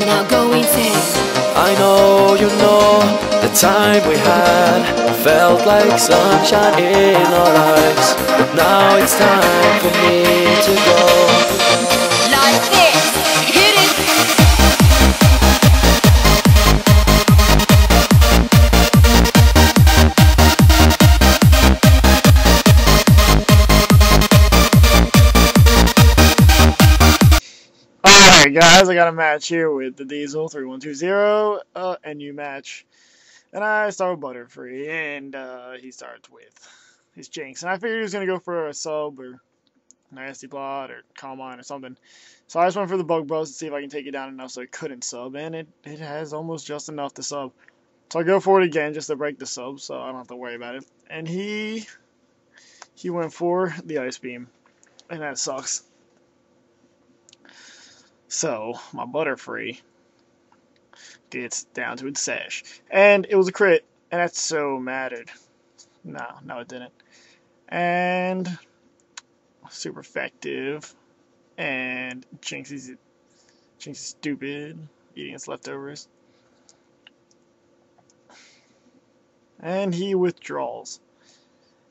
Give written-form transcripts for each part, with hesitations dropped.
now going fast. I know you know the time we had felt like sunshine in our lives, but now it's time for me to go. Like this, hit it. Alright guys, I got a match here with the Diesel3120, NU match. And I start with Butterfree, and he starts with his Jinx. And I figured he was going to go for a sub, or Nasty Plot, or Calm Mind, or something. So I just went for the Bug Buzz to see if I can take it down enough so it couldn't sub, and it has almost just enough to sub. So I go for it again just to break the sub, so I don't have to worry about it. And he went for the Ice Beam, and that sucks. So, my Butterfree gets down to its sash. And it was a crit, and that so mattered. No it didn't. And super effective. And Jinx is stupid, eating its leftovers. And he withdraws.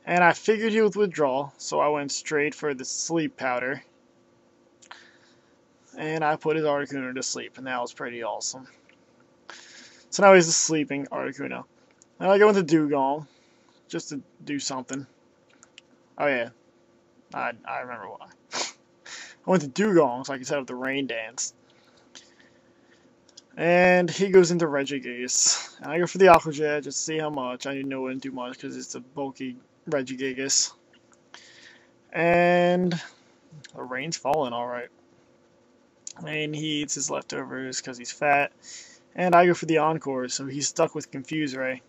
And I figured he would withdraw, so I went straight for the sleep powder. And I put his Articuno to sleep, and that was pretty awesome. So now he's a sleeping Articuno. Now I go into Dugong, just to do something. Oh yeah, I remember why. I went to Dugong so I could set up the Rain Dance. And he goes into Regigigas. And I go for the Aqua Jet just to see how much. I know it wouldn't do much because it's a bulky Regigigas. And the rain's falling alright. And he eats his leftovers because he's fat. And I go for the Encore, so he's stuck with Confuse Ray.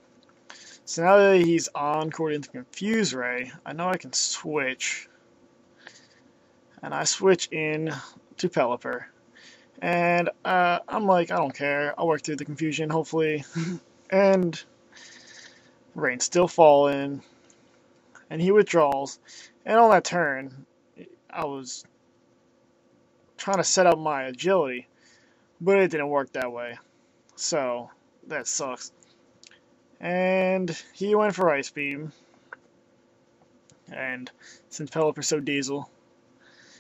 So now that he's Encored into Confuse Ray, I know I can switch. And I switch in to Pelliper. And I'm like, I don't care. I'll work through the confusion, hopefully. And rain's still falling. And he withdraws. And on that turn, I was trying to set up my agility, but it didn't work that way, so that sucks. And he went for Ice Beam, and since Pelliper's so diesel,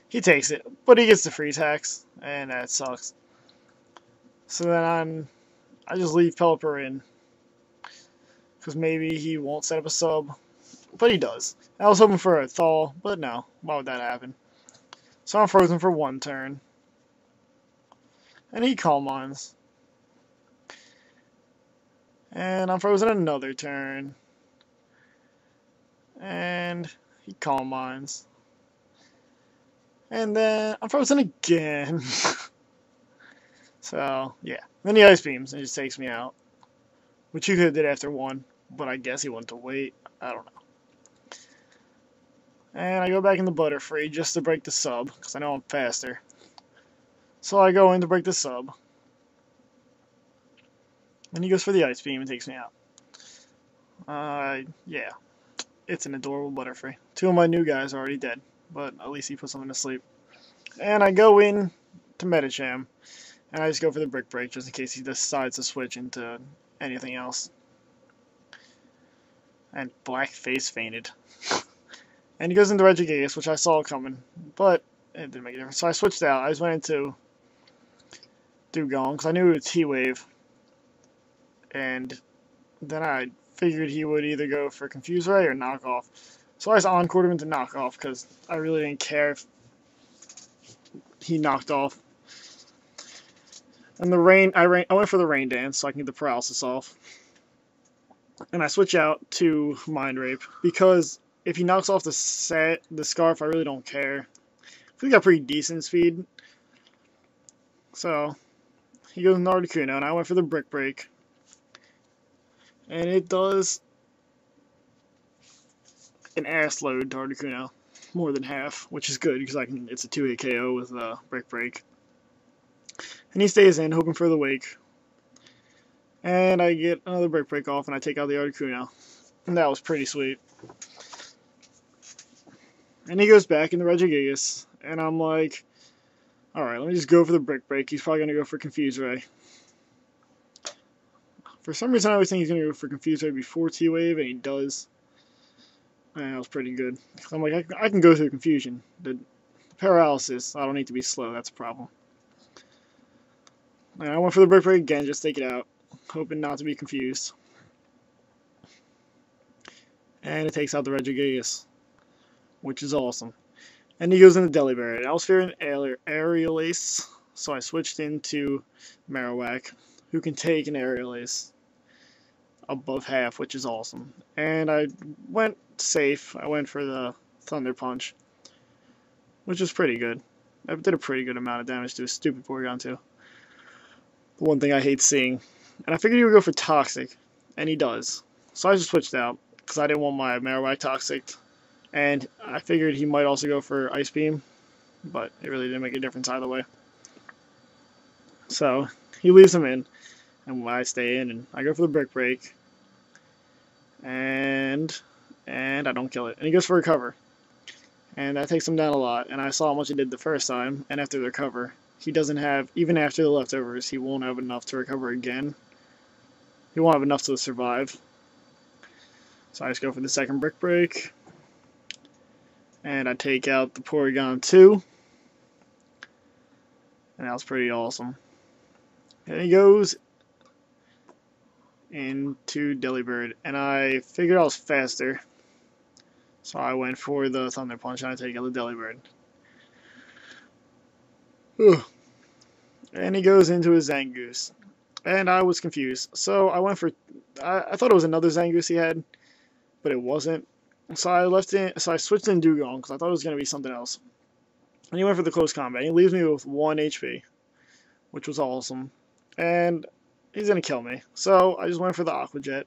he takes it, but he gets the freeze hacks, and that sucks. So then I just leave Pelliper in, because maybe he won't set up a sub, but he does. I was hoping for a thaw, but no, why would that happen? So I'm frozen for one turn. And he Calm Minds. And I'm frozen another turn. And he Calm Minds. And then I'm frozen again. So, yeah. Then he Ice Beams and just takes me out. Which you could have did after one, but I guess he wanted to wait. I don't know. And I go back into Butterfree just to break the sub, because I know I'm faster. So I go in to break the sub. And he goes for the Ice Beam and takes me out. Yeah. It's an adorable Butterfree. Two of my new guys are already dead, but at least he put something to sleep. And I go in to Medicham, and I just go for the Brick Break just in case he decides to switch into anything else. And Black Face fainted. And he goes into Regigigas, which I saw coming, but it didn't make a difference. So I switched out. I just went into Dugong, because I knew it was T-Wave. And then I figured he would either go for Confuse Ray or Knock Off. So I just Encored him into Knock Off, because I really didn't care if he knocked off. And I went for the Rain Dance, so I can get the paralysis off. And I switch out to Mind Rape, because if he knocks off the Scarf, I really don't care. He's got pretty decent speed. So, he goes into Articuno, and I went for the Brick Break. And it does an ass load to Articuno. More than half, which is good, because it's a 2-hit KO with a Brick Break. And he stays in, hoping for the Wake. And I get another Brick Break off, and I take out the Articuno. And that was pretty sweet. And he goes back in the Regigigas, and I'm like, Alright, let me just go for the Brick Break. He's probably going to go for Confuse Ray. For some reason, I always think he's going to go for Confuse Ray before T-Wave, and he does. And that was pretty good. I'm like, I can go through Confusion. The paralysis, I don't need to be slow. That's a problem. And I went for the Brick Break again, just take it out. Hoping not to be confused. And it takes out the Regigigas, which is awesome. And he goes into Delibird. I was fearing Aerial Ace, so I switched into Marowak, who can take an Aerial Ace above half, which is awesome. And I went safe. I went for the Thunder Punch, which was pretty good. I did a pretty good amount of damage to a stupid Porygon too. The one thing I hate seeing. And I figured he would go for Toxic, and he does. So I just switched out, because I didn't want my Marowak Toxic. And I figured he might also go for Ice Beam, but it really didn't make a difference either way. So he leaves him in, and I stay in, and I go for the Brick Break. And I don't kill it. And he goes for Recover. And that takes him down a lot, and I saw how much he did the first time, and after the Recover, he doesn't have, even after the leftovers, he won't have enough to recover again. He won't have enough to survive. So I just go for the second Brick Break. And I take out the Porygon 2. And that was pretty awesome. And he goes into Delibird. And I figured I was faster. So I went for the Thunder Punch and I take out the Delibird. Ugh. And he goes into his Zangoose. And I was confused. So I went for... I thought it was another Zangoose he had. But it wasn't. So I switched in Dugong because I thought it was going to be something else. And he went for the Close Combat. He leaves me with 1 HP, which was awesome. And he's going to kill me. So I just went for the Aqua Jet.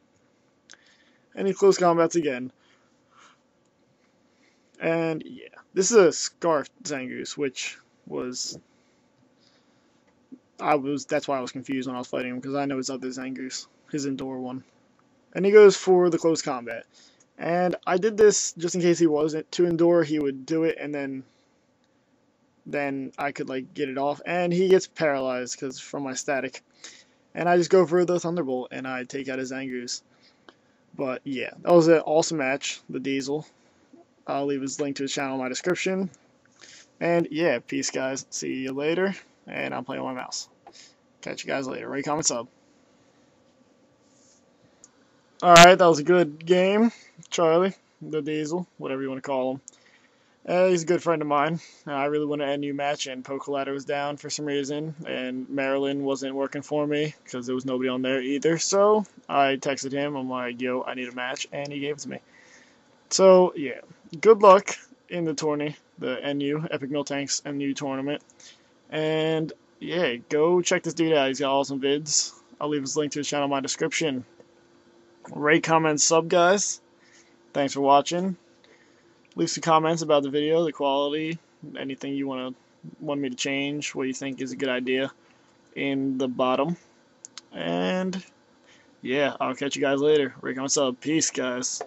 And he Close Combats again. And yeah, this is a Scarf Zangoose, which was... that's why I was confused when I was fighting him, because I know his other Zangoose, his Indoor one. And he goes for the Close Combat. And I did this just in case he wasn't to Endure, he would do it, and then I could like get it off. And he gets paralyzed because from my static. And I just go for the Thunderbolt and I take out his Zangoose. But yeah, that was an awesome match, the Diesel. I'll leave his link to his channel in my description. And yeah, peace guys. See you later. And I'm playing with my mouse. Catch you guys later. Rate, comment, sub. Alright, that was a good game. Charlie, the Diesel, whatever you want to call him. He's a good friend of mine. I really want to end a new match, and Pokeladder was down for some reason, and Maryland wasn't working for me because there was nobody on there either. So I texted him. I'm like, yo, I need a match, and he gave it to me. So yeah, good luck in the tourney, the NU, Epic Miltanks NU tournament. And yeah, go check this dude out. He's got awesome vids. I'll leave his link to his channel in my description. Rate, comment, sub, guys. Thanks for watching. Leave some comments about the video, the quality, anything you want me to change, what you think is a good idea in the bottom. And yeah, I'll catch you guys later. Rate, comment, sub. Peace, guys.